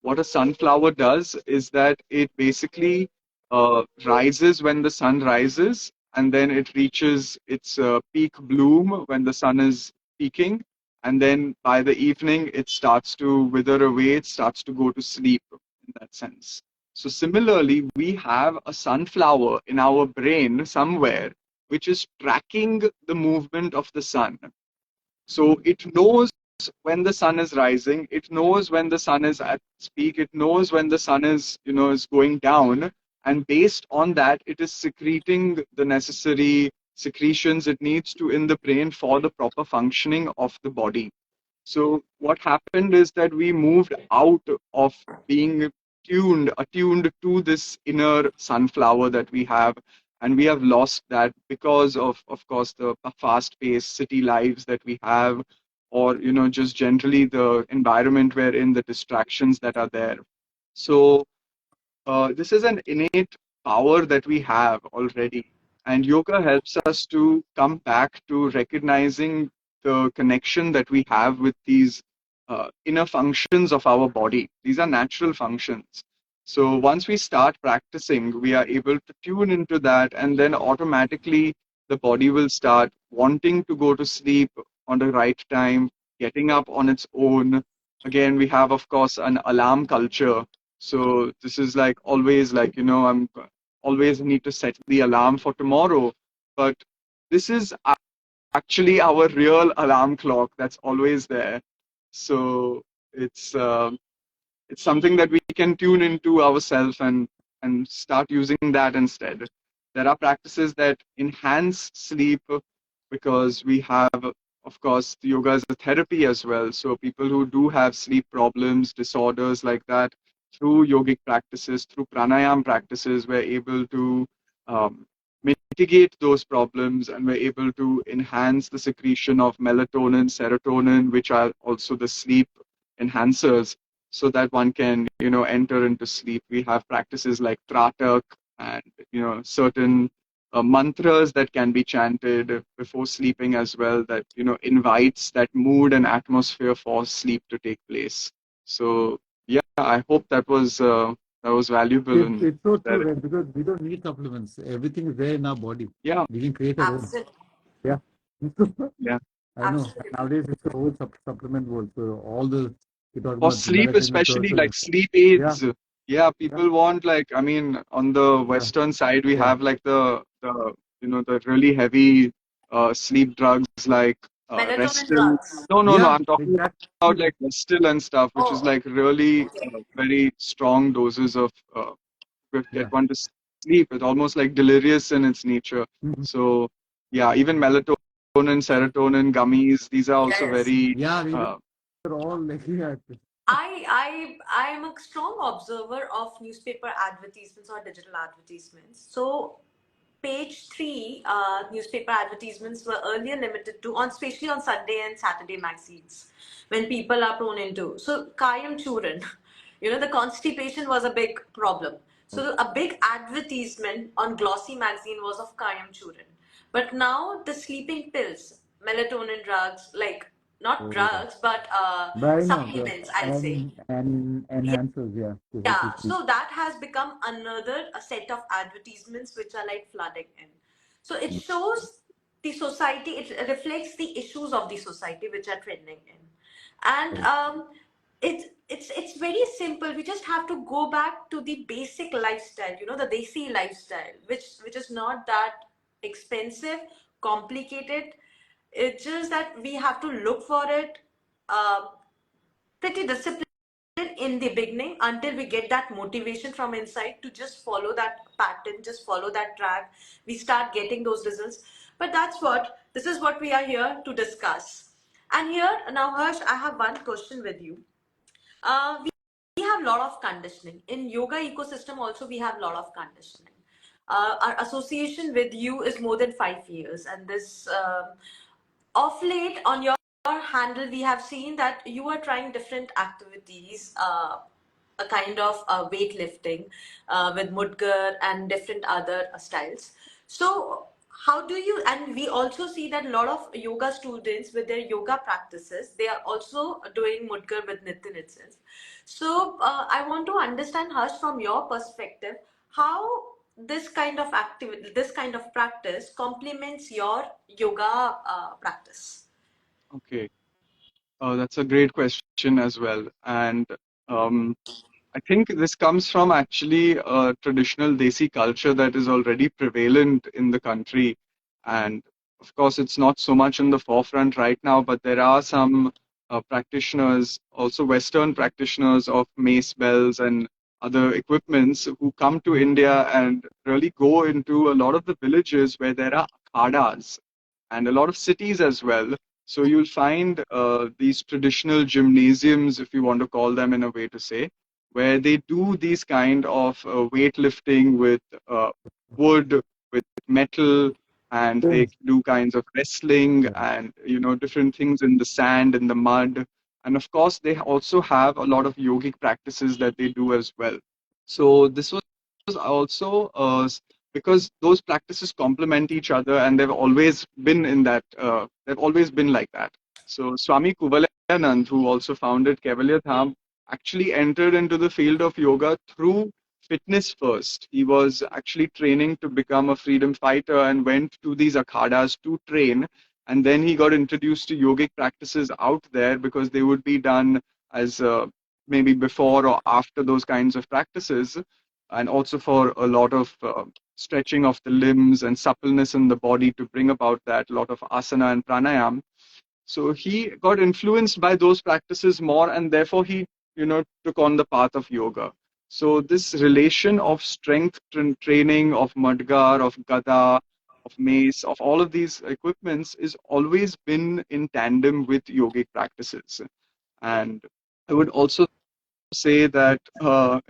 What a sunflower does is that it basically rises when the sun rises, and then it reaches its peak bloom when the sun is peaking, and then by the evening it starts to wither away, it starts to go to sleep in that sense. So similarly, we have a sunflower in our brain somewhere which is tracking the movement of the sun. So it knows when the sun is rising, it knows when the sun is at its peak, it knows when the sun is going down, and based on that, it is secreting the necessary secretions it needs to in the brain for the proper functioning of the body. So what happened is that we moved out of being attuned to this inner sunflower that we have, and we have lost that because of course, the fast-paced city lives that we have, or just generally the environment we're in, the distractions that are there. So this is an innate power that we have already. And yoga helps us to come back to recognizing the connection that we have with these inner functions of our body. These are natural functions. So once we start practicing, we are able to tune into that, and then automatically the body will start wanting to go to sleep on the right time, getting up on its own. Again, we have, of course, an alarm culture. So this is like always like, I'm always need to set the alarm for tomorrow. But this is actually our real alarm clock that's always there. So it's something that we can tune into ourselves and start using that instead. There are practices that enhance sleep because we have, of course, yoga as a therapy as well. So people who do have sleep problems, disorders like that, through yogic practices, through pranayam practices, we're able to um, mitigate those problems, and we're able to enhance the secretion of melatonin, serotonin, which are also the sleep enhancers, so that one can enter into sleep. We have practices like tratak, and certain mantras that can be chanted before sleeping as well, that invites that mood and atmosphere for sleep to take place. So yeah, I hope that was valuable, and It's so true, that right? Because we don't need supplements. Everything is there in our body. yeah, We can create our own. Absolutely. Yeah. yeah. I know. Absolutely. Nowadays, it's the whole supplement world. So all the you're talking For about the sleep, melatonin especially resources. like sleep Yeah, aids. Yeah, yeah, people want, like, I mean, on the yeah, Western side, we yeah. have like the really heavy sleep drugs like Melatonin Restil. drugs. No, Yeah, I'm talking about exactly. like Restil and stuff, which is Oh, like really okay. very strong doses of could get Yeah. one to sleep. It's almost like delirious in its nature. Mhm. So yeah, even melatonin, serotonin, gummies, these are also Yes. very Yeah, these uh, are all like, yeah. I am a strong observer of newspaper advertisements or digital advertisements. So page three newspaper advertisements were earlier limited to on especially on Sunday and Saturday magazines when people are prone into so Kayam Churan. The constipation was a big problem. So a big advertisement on glossy magazine was of Kayam Churan. But now the sleeping pills, melatonin drugs, like not Oh. drugs, but But I know the supplements, I'll say. and enhancers, yeah, to help you Yeah, sleep. so that has become another a set of advertisements which are like flooding in. So it shows the society, it reflects the issues of the society which are trending in. And It's very simple. We just have to go back to the basic lifestyle, the Desi lifestyle, which is not that expensive, complicated. It's just that we have to look for it. Pretty disciplined in the beginning until we get that motivation from inside to just follow that pattern, just follow that track. We start getting those results. But this is what we are here to discuss. And here now, Harsh, I have one question with you. We have a lot of conditioning in yoga ecosystem. Also, we have a lot of conditioning. Our association with you is more than 5 years, and this of late on your handle we have seen that you are trying different activities, a kind of weightlifting with mudgar and different other styles. So how do you, and we also see that a lot of yoga students with their yoga practices, they are also doing mudgar with nitin itself. So I want to understand, Harsh, from your perspective, how this kind of activity, this kind of practice complements your yoga practice. Okay, that's a great question as well. And um, I think this comes from actually a traditional Desi culture that is already prevalent in the country. And of course, it's not so much in the forefront right now, but there are some practitioners, also Western practitioners of mace bells and other equipments who come to India and really go into a lot of the villages where there are akhadas and a lot of cities as well. So you'll find these traditional gymnasiums, if you want to call them in a way to say, where they do these kind of weightlifting with wood, with metal, and they Stones. do kinds of wrestling Yeah. and different things in the sand, in the mud, and of course they also have a lot of yogic practices that they do as well. So this was also because those practices complement each other, and they've always been in that. They've always been like that. So Swami Kuvalanand, who also founded Cavalier Dham, actually entered into the field of yoga through fitness first. He was actually training to become a freedom fighter and went to these akhadas to train. And then he got introduced to yogic practices out there because they would be done as maybe before or after those kinds of practices, and also for a lot of stretching of the limbs and suppleness in the body to bring about that, a lot of asana and pranayam. So he got influenced by those practices more, and therefore he, took on the path of yoga. So this relation of strength training, of mudgar, of gada, of mace, of all of these equipments is always been in tandem with yogic practices. And I would also say that to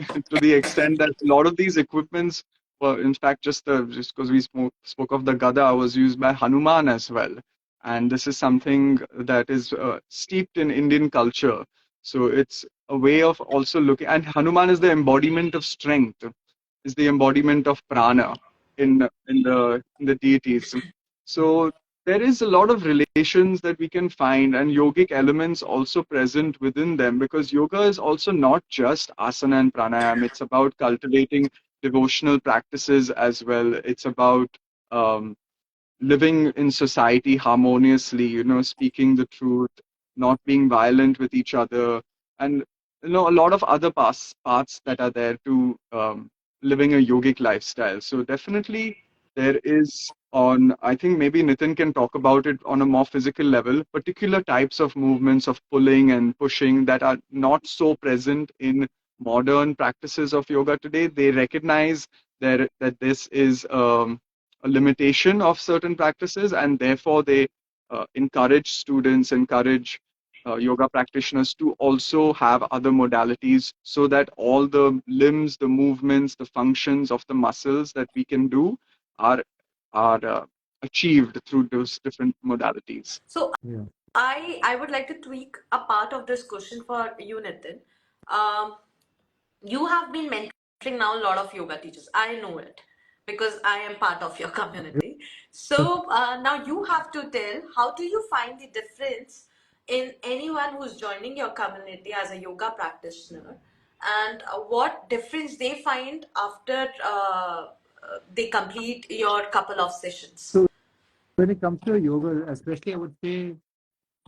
the extent that a lot of these equipments were, in fact, just because we spoke of the Gada, was used by Hanuman as well. And this is something that is steeped in Indian culture. So it's a way of also looking, and Hanuman is the embodiment of strength, is the embodiment of prana in the deities. So there is a lot of relations that we can find, and yogic elements also present within them, because yoga is also not just asana and pranayam. It's about cultivating devotional practices as well. It's about um, living in society harmoniously, speaking the truth, not being violent with each other, and a lot of other paths that are there to living a yogic lifestyle. So definitely there is on, I think maybe Nitin can talk about it on a more physical level, particular types of movements of pulling and pushing that are not so present in modern practices of yoga today. They recognize that this is a limitation of certain practices, and therefore they encourage yoga practitioners to also have other modalities so that all the limbs, the movements, the functions of the muscles that we can do are are achieved through those different modalities. So Yeah. I would like to tweak a part of this question for you, Nitin. Um, you have been mentoring now a lot of yoga teachers. I know it because I am part of your community. So now you have to tell, how do you find the difference in anyone who's joining your community as a yoga practitioner, and what difference they find after they complete your couple of sessions? So when it comes to yoga, especially I would say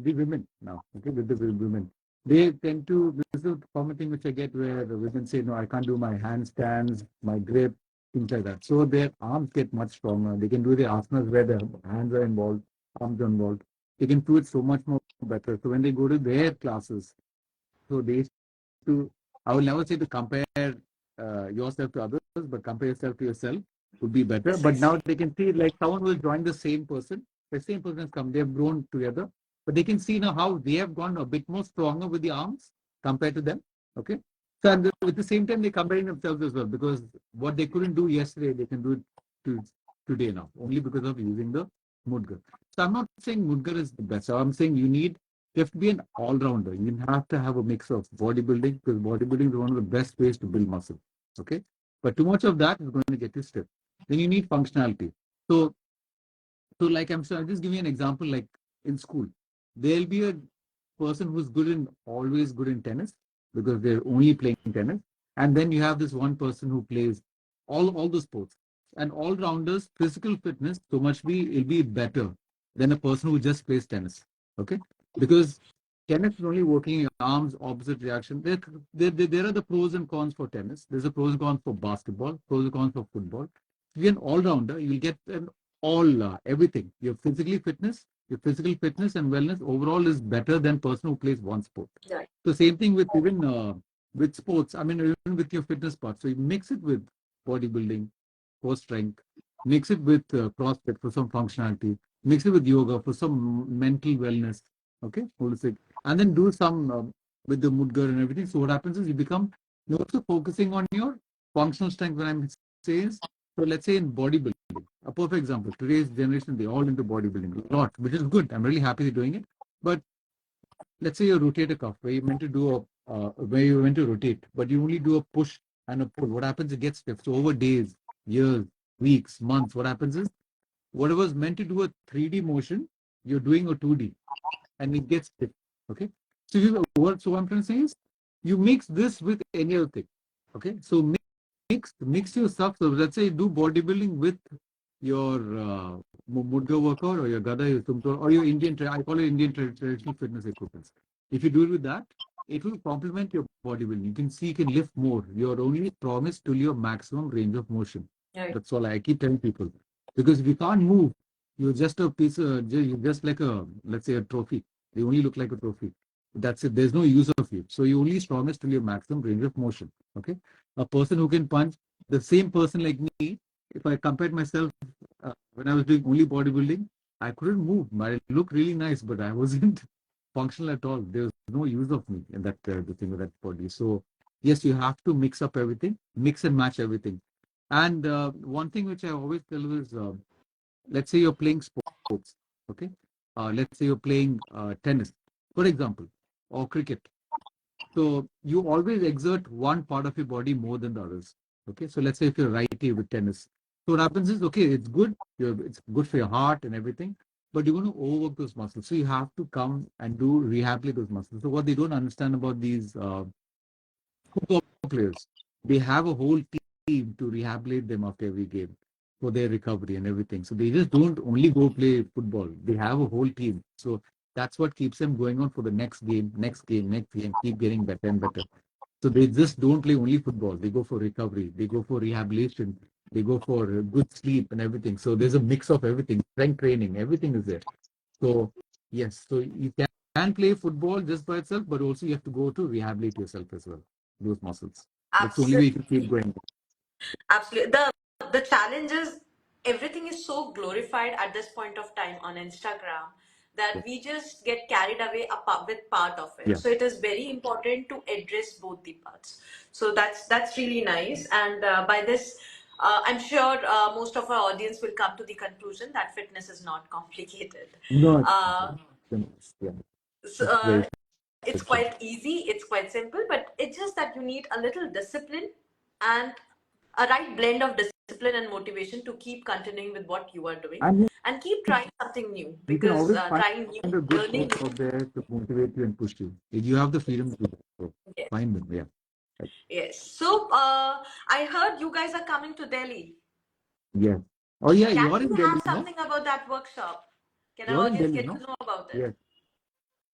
the women now, okay, with the women. they tend to, this is a common thing which I get where women say, no, I can't do my handstands, my grip, things like that. So their arms get much stronger. They can do the asanas where the hands are involved, arms are involved. They can do it so much more better. So when they go to their classes, so they to, I will never say to compare yourself to others, but compare yourself to yourself would be better. But now Precisely. they can see like someone will join the same person has come, they have grown together, but they can see now how they have gone a bit more stronger with the arms compared to them. Okay. So and at the same time, they're comparing themselves as well because what they couldn't do yesterday, they can do it to, today now, only because of using the Mudgar. So I'm not saying Mudgar is the best. So I'm saying you have to be an all-rounder. You have to have a mix of bodybuilding because bodybuilding is one of the best ways to build muscle. Okay, but too much of that is going to get you stiff. Then you need functionality. So, so like I'm sure I'll just give you an example. Like in school, there'll be a person who's always good in tennis because they're only playing tennis, and then you have this one person who plays all the sports. And all rounders, physical fitness, so much will be better than a person who just plays tennis. Okay, because tennis is only working your arms, opposite reaction. There are the pros and cons for tennis. There's a pros and cons for basketball, pros and cons for football. If you're an all-rounder, you'll get an all everything. Your physical fitness and wellness overall is better than person who plays one sport. Right. So same thing with even with sports. I mean, even with your fitness part. So you mix it with bodybuilding for strength, mix it with CrossFit for some functionality, mix it with yoga for some mental wellness. Okay, holistic, and then do some with the Mudgar and everything. So what happens is you're also focusing on your functional strength. When I'm saying, so let's say in bodybuilding, a perfect example. Today's generation, they're all into bodybuilding a lot, which is good. I'm really happy they're doing it. But let's say you rotate a cuff where you meant to do where you meant to rotate, but you only do a push and a pull. What happens? It gets stiff. So over days, years, weeks, months, what happens is whatever is meant to do a 3D motion, you're doing a 2D, and it gets stiff. Okay. So what I'm trying to say is you mix this with any other thing. Okay. So mix your stuff. So let's say you do bodybuilding with your Mudga workout or your Gada, your Tumtor, or your I call it Indian traditional fitness equipment. If you do it with that, it will complement your bodybuilding. You can see you can lift more. You're only promised to your maximum range of motion. Right. That's all I keep telling people. Because if you can't move, you're just a piece of, you're just like let's say a trophy. They only look like a trophy. That's it. There's no use of you. So you only strongest till your maximum range of motion. Okay. A person who can punch, the same person like me, if I compared myself when I was doing only bodybuilding, I couldn't move. I looked really nice, but I wasn't functional at all. There was no use of me in that the thing with that body. So yes, you have to mix up everything, mix and match everything. And one thing which I always tell is, let's say you're playing sports, okay? Let's say you're playing tennis, for example, or cricket. So you always exert one part of your body more than the others. Okay. So let's say if you're righty with tennis. So what happens is, okay, it's good. It's good for your heart and everything, but you're going to overwork those muscles. So you have to come and do rehabilitate those muscles. So what they don't understand about these football players, they have a whole team to rehabilitate them after every game for their recovery and everything. So they just don't only go play football. They have a whole team. So that's what keeps them going on for the next game, next game, next game, keep getting better and better. So they just don't play only football. They go for recovery. They go for rehabilitation. They go for good sleep and everything. So there's a mix of everything. Strength training, everything is there. So yes, so you can play football just by itself, but also you have to go to rehabilitate yourself as well, those muscles. That's the only way you can keep going. Absolutely. The challenge is everything is so glorified at this point of time on Instagram that we just get carried away with part of it. Yeah. So it is very important to address both the parts. So that's really nice. And by this, I'm sure most of our audience will come to the conclusion that fitness is not complicated. No, Uh, yeah, so, it's very it's simple. quite easy, it's quite simple, but it's just that you need a little discipline and a right blend of discipline and motivation to keep continuing with what you are doing And and keep trying something new, you can because always find trying new, a good learning coach new. out there to motivate you and push you. You have the freedom to do that. So Yes. find them. Yeah. Yes. So I heard you guys are coming to Delhi. Yes. Oh yeah, Can you're we in have Delhi, no? something about that workshop? Can our You're in audience Delhi, get to no? know about it? Yes.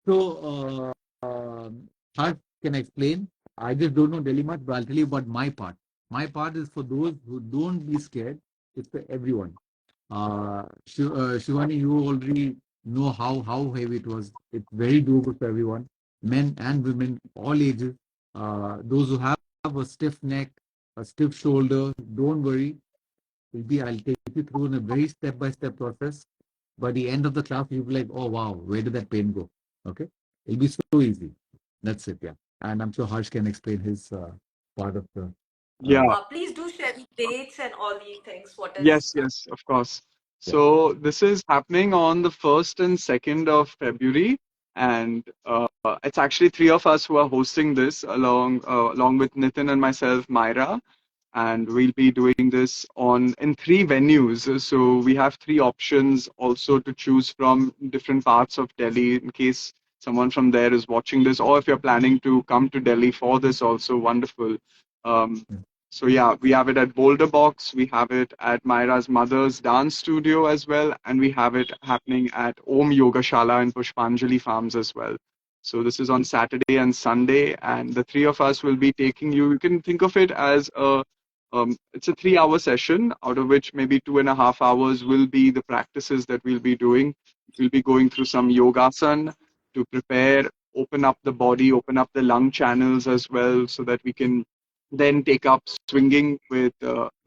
So Harsh can explain. I just don't know Delhi much, but I'll tell you about my part. My part is for those who don't be scared. It's for everyone. Shivani, you already know how heavy it was. It's very doable for everyone, men and women, all ages. Those who have a stiff neck, a stiff shoulder, don't worry. I'll take you through in a very step-by-step process. By the end of the class, you'll be like, oh wow, where did that pain go? Okay, it'll be so easy. That's it, yeah. And I'm sure Harsh can explain his part of the. Yeah. Please do share the dates and all the things. What is Yes, yes, of course. Yeah. So this is happening on the 1st and 2nd of February, and it's actually three of us who are hosting this along with Nitin and myself, Myra, and we'll be doing this on in three venues. So we have three options also to choose from different parts of Delhi in case someone from there is watching this, or if you're planning to come to Delhi for this, also wonderful. Um, Mm. so yeah, we have it at Boulder Box, we have it at Myra's mother's dance studio as well, and we have it happening at Om Yoga Shala in Pushpanjali Farms as well. So this is on Saturday and Sunday, and the three of us will be taking you. You can think of it as it's a 3 hour session, out of which maybe 2.5 hours will be the practices that we'll be doing. We'll be going through some yogasan to prepare, open up the body, open up the lung channels as well, so that we can then take up swinging with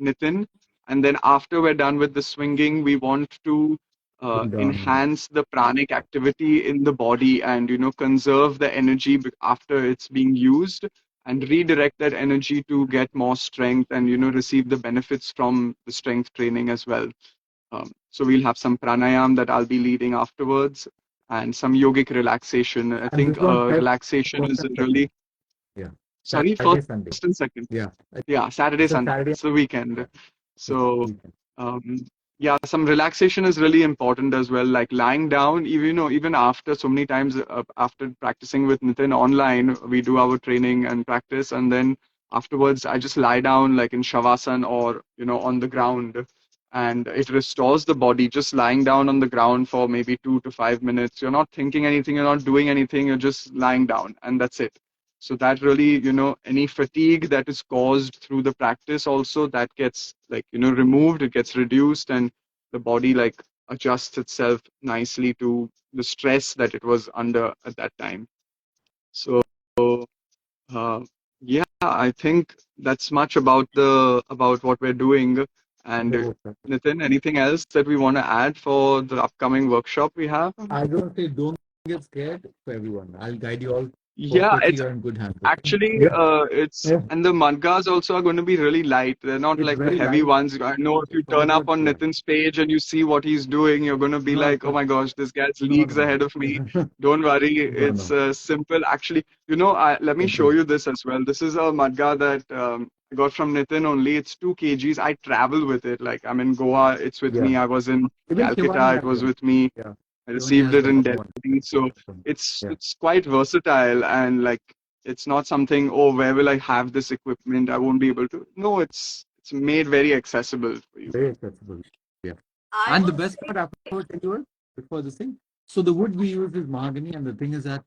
Nitin. And then after we're done with the swinging, we want to Cool down. enhance the pranic activity in the body and conserve the energy after it's being used and redirect that energy to get more strength and receive the benefits from the strength training as well. So we'll have some pranayam that I'll be leading afterwards and some yogic relaxation. I And this think one, relaxation first is and really second. Yeah. sorry, Saturday, first Sunday. and second. Yeah. Yeah, Saturday, It's a Sunday, Saturday. it's the weekend. Yeah. So Weekend. um, yeah, some relaxation is really important as well. Like lying down, even even after so many times after practicing with Nitin online, we do our training and practice, and then afterwards I just lie down like in shavasana or on the ground, and it restores the body. Just lying down on the ground for maybe 2 to 5 minutes. You're not thinking anything, you're not doing anything, you're just lying down, and that's it. So that really, any fatigue that is caused through the practice also that gets like, removed, it gets reduced and the body like adjusts itself nicely to the stress that it was under at that time. So, uh, yeah, I think that's much about what we're doing. And Nitin, anything else that we want to add for the upcoming workshop we have? I don't say don't get scared for everyone. I'll guide you all Yeah, perfectly. it's You're in good hands. Okay? actually, Yeah. it's Yeah. and the mudgas also are going to be really light. They're not It's like the very heavy light. ones. I know if you It's all turn up about, on yeah. Nitin's page and you see what he's doing, you're going to be No, like, oh my gosh, this guy's no, leagues no, ahead of me. no. Don't worry, No, it's no. simple. Actually, let me show Simple. you this as well. This is a mudga that I got from Nitin only. It's 2 kgs. I travel with it. Like I'm in Goa, it's with Yeah. me. I was in Even Shivani Calcutta, it has was one. with me. Yeah. I Shivani received has it the in one. Delhi. So it's Yeah. it's quite versatile and like it's not something, oh, where will I have this equipment? I won't be able to. No, it's made very accessible for you. Very accessible. Yeah. I And the would best say part afterwards, anyway, before this thing. So the wood we use is mahogany, and the thing is that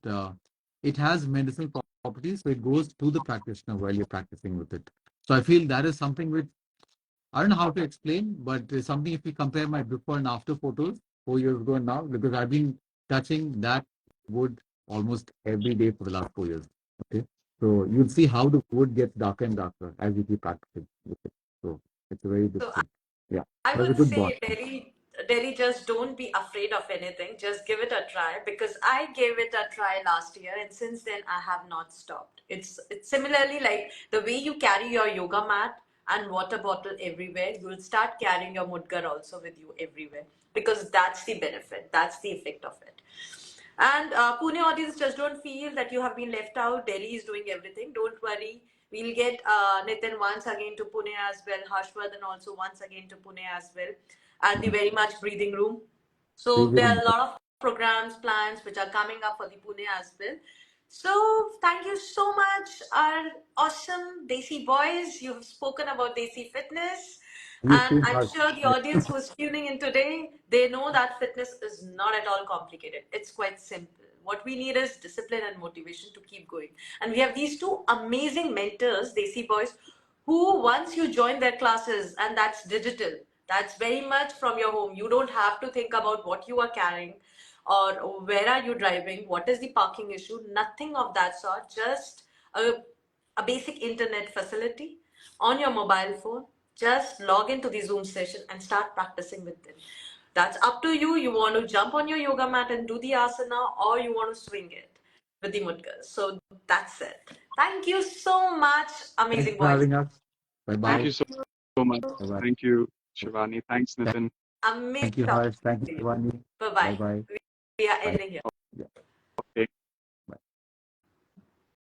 it has medicinal properties, so it goes to the practitioner while you're practicing with it. So I feel that is something which I don't know how to explain, but it's something if we compare my before and after photos, 4 years ago and now, because I've been touching that wood almost every day for the last 4 years. Okay. So you'll see how the wood gets darker and darker as you keep practicing with it. So it's a very good so. thing. Yeah. I That's a would good bond. say, Delhi, just don't be afraid of anything. Just give it a try because I gave it a try last year, and since then I have not stopped. It's similarly like the way you carry your yoga mat and water bottle everywhere. You will start carrying your mudgar also with you everywhere because that's the benefit. That's the effect of it. And Pune audience, just don't feel that you have been left out. Delhi is doing everything. Don't worry. We'll get Nitin once again to Pune as well. Harshvardhan also once again to Pune as well. At the very much breathing room. So Breathing there are room. a lot of programs, plans which are coming up for the Pune as well. So thank you so much, our awesome Desi boys. You've spoken about Desi fitness. You've And seen I'm how. sure the audience who's tuning in today, they know that fitness is not at all complicated. It's quite simple. What we need is discipline and motivation to keep going. And we have these two amazing mentors, Desi boys, who once you join their classes, and that's digital, that's very much from your home. You don't have to think about what you are carrying or where are you driving, what is the parking issue, nothing of that sort. Just a, a basic internet facility on your mobile phone. Just log into the Zoom session and start practicing with them. That's up to you. You want to jump on your yoga mat and do the asana, or you want to swing it with the mudgas. So that's it. Thank you so much, Thanks amazing for boys. having us. Bye Thank bye. you so much. Bye bye. Thank you, Shivani. Thanks, Nitin. Amazing Thank you, talking Harsh. Thank you, to you. Shivani. Bye Bye bye. bye. We are Bye. ending here. Yeah.